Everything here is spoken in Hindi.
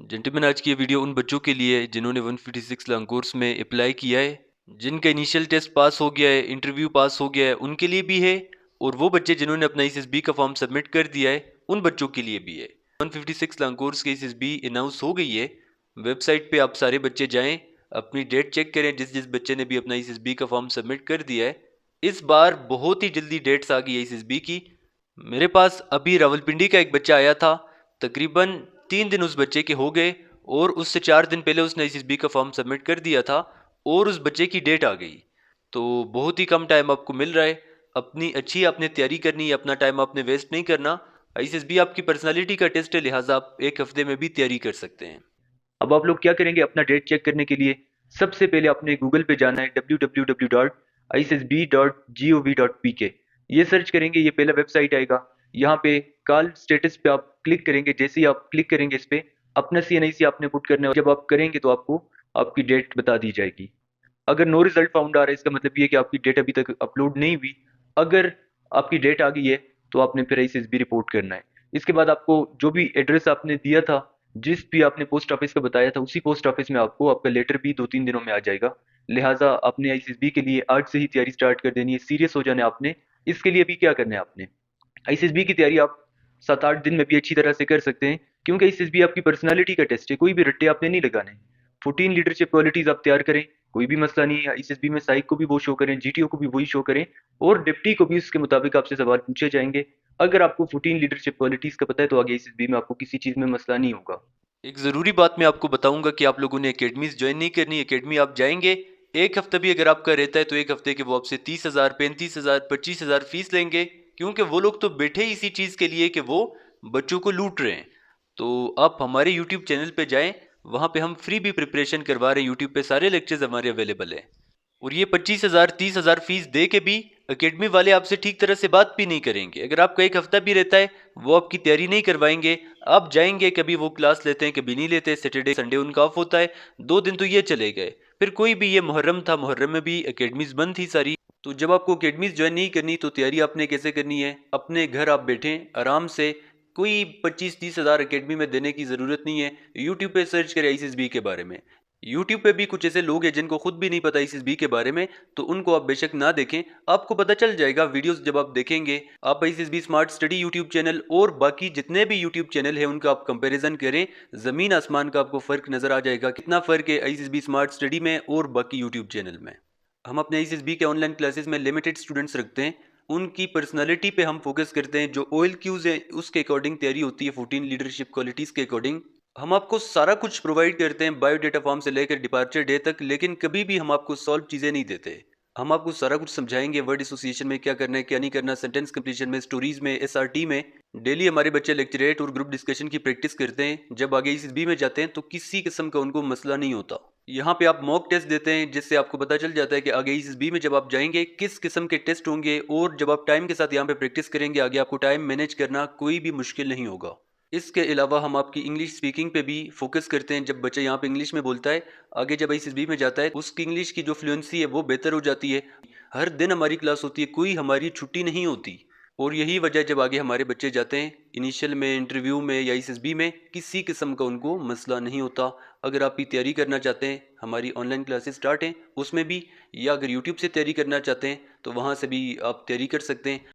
जेंटलमैन, आज की ये वीडियो उन बच्चों के लिए है जिन्होंने 156 लॉन्ग कोर्स में अप्लाई किया है, जिनका इनिशियल टेस्ट पास हो गया है, इंटरव्यू पास हो गया है, उनके लिए भी है। और वो बच्चे जिन्होंने अपना एसएसबी का फॉर्म सबमिट कर दिया है, उन बच्चों के लिए भी है। 156 लॉन्ग कोर्स की एसएसबी अनाउंस हो गई है। वेबसाइट पे आप सारे बच्चे जाएं, अपनी डेट चेक करें। जिस जिस बच्चे ने भी अपना एसएसबी का फॉर्म सबमिट कर दिया है, इस बार बहुत ही जल्दी डेट्स आ गई है एसएसबी की। मेरे पास अभी रावलपिंडी का एक बच्चा आया था, तकरीबन 3 दिन उस बच्चे के हो गए और उससे 4 दिन पहले उसने एसएसबी का फॉर्म सबमिट कर दिया था और उस बच्चे की डेट आ गई। तो बहुत ही कम टाइम आपको मिल रहा है। अपनी अच्छी आपने तैयारी करनी है, अपना टाइम आपने वेस्ट नहीं करना। एसएसबी आपकी पर्सनालिटी का टेस्ट है, लिहाजा आप एक हफ्ते में भी तैयारी कर सकते हैं। अब आप लोग क्या करेंगे अपना डेट चेक करने के लिए? सबसे पहले आपने गूगल पे जाना है, www.issb.gov.pk। ये सर्च करेंगे, ये पहला वेबसाइट आएगा। यहाँ पे कॉल स्टेटस पे आप क्लिक करेंगे। जैसे ही आप क्लिक करेंगे इस पे, अपना CNIC आपने पुट करना है। जब आप करेंगे तो आपको आपकी डेट बता दी जाएगी। अगर नो रिजल्ट फाउंड आ रहा है, इसका मतलब ये है कि आपकी डेट अभी तक अपलोड नहीं हुई। अगर आपकी डेट आ गई है तो आपने फिर SSB रिपोर्ट करना है। इसके बाद आपको जो भी एड्रेस आपने दिया था, जिस भी आपने पोस्ट ऑफिस का बताया था, उसी पोस्ट ऑफिस में आपको आपका लेटर भी 2-3 दिनों में आ जाएगा। लिहाजा आपने SSB के लिए आज से ही तैयारी स्टार्ट कर देनी है, सीरियस हो जाना है आपने। इसके लिए अभी क्या करना है आपने, SSB की तैयारी आप 7-8 दिन में भी अच्छी तरह से कर सकते हैं, क्योंकि SSB आपकी पर्सनालिटी का टेस्ट है। कोई भी रट्टे आपने नहीं लगाने। 14 लीडरशिप क्वालिटीज आप तैयार करें, कोई भी मसला नहीं है। SSB में साइक को भी वो शो करें, GTO को भी वही शो करें, और डिप्टी को भी उसके मुताबिक आपसे सवाल पूछे जाएंगे। अगर आपको 14 लीडरशिप क्वालिटीज का पता है तो आगे SSB में आपको किसी चीज में मसला नहीं होगा। एक ज़रूरी बात मैं आपको बताऊंगा कि आप लोगों ने एकेडमीज ज्वाइन नहीं करनी। एकेडमी आप जाएंगे, एक हफ्ता भी अगर आपका रहता है तो एक हफ्ते के वो आपसे 30,000, 35,000, 25,000 फीस लेंगे, क्योंकि वो लोग तो बैठे ही इसी चीज़ के लिए कि वो बच्चों को लूट रहे हैं। तो आप हमारे यूट्यूब चैनल पे जाएं, वहाँ पे हम फ्री भी प्रिपरेशन करवा रहे हैं। यूट्यूब पे सारे लेक्चर्स हमारे अवेलेबल है। और ये 25,000, 30,000 फीस दे के भी एकेडमी वाले आपसे ठीक तरह से बात भी नहीं करेंगे। अगर आपका एक हफ्ता भी रहता है, वो आपकी तैयारी नहीं करवाएंगे। आप जाएंगे, कभी वो क्लास लेते हैं, कभी नहीं लेते। सैटरडे संडे उनका ऑफ होता है, 2 दिन तो ये चले गए। फिर कोई भी, ये मुहर्रम था, मुहर्रम में भी एकेडमीज बंद थी सारी। तो जब आपको एकेडमीज ज्वाइन नहीं करनी तो तैयारी आपने कैसे करनी है? अपने घर आप बैठें आराम से। कोई 25-30 हज़ार एकेडमी में देने की ज़रूरत नहीं है। यूट्यूब पे सर्च करें SSB के बारे में। यूट्यूब पे भी कुछ ऐसे लोग हैं जिनको खुद भी नहीं पता SSB के बारे में, तो उनको आप बेशक ना देखें, आपको पता चल जाएगा वीडियोस जब आप देखेंगे। आप SSB smart study YouTube channel और बाकी जितने भी यूट्यूब चैनल है उनका आप कंपैरिजन करें, ज़मीन आसमान का आपको फ़र्क नज़र आ जाएगा। कितना फ़र्क है SSB स्मार्ट स्टडी में और बाकी यूट्यूब चैनल में। हम अपने SSB के ऑनलाइन क्लासेस में लिमिटेड स्टूडेंट्स रखते हैं। उनकी पर्सनालिटी पे हम फोकस करते हैं। जो OLQs है उसके अकॉर्डिंग तैयारी होती है, 14 लीडरशिप क्वालिटीज़ के अकॉर्डिंग। हम आपको सारा कुछ प्रोवाइड करते हैं, बायोडेटा फॉर्म से लेकर डिपार्चर डे तक, लेकिन कभी भी हम आपको सॉल्व चीज़ें नहीं देते। हम आपको सारा कुछ समझाएंगे, वर्ड एसोसिएशन में क्या करना है, क्या नहीं करना, सेंटेंस कंप्लीशन में, स्टोरीज में, SRT में। डेली हमारे बच्चे लेक्चरेट और ग्रुप डिस्कशन की प्रैक्टिस करते हैं। जब आगे SSB में जाते हैं तो किसी किस्म का उनको मसला नहीं होता। यहाँ पे आप मॉक टेस्ट देते हैं, जिससे आपको पता चल जाता है कि आगे SSB में जब आप जाएंगे किस किस्म के टेस्ट होंगे, और जब आप टाइम के साथ यहाँ पे प्रैक्टिस करेंगे, आगे आपको टाइम मैनेज करना कोई भी मुश्किल नहीं होगा। इसके अलावा हम आपकी इंग्लिश स्पीकिंग पे भी फोकस करते हैं। जब बच्चा यहाँ पे इंग्लिश में बोलता है, आगे जब SSB में जाता है, उसकी इंग्लिश की जो फ्लुएंसी है वो बेहतर हो जाती है। हर दिन हमारी क्लास होती है, कोई हमारी छुट्टी नहीं होती। और यही वजह, जब आगे हमारे बच्चे जाते हैं इनिशियल में, इंटरव्यू में या SSB में, किसी किस्म का उनको मसला नहीं होता। अगर आप भी तैयारी करना चाहते हैं, हमारी ऑनलाइन क्लासेस स्टार्ट हैं उसमें भी, या अगर यूट्यूब से तैयारी करना चाहते हैं तो वहाँ से भी आप तैयारी कर सकते हैं।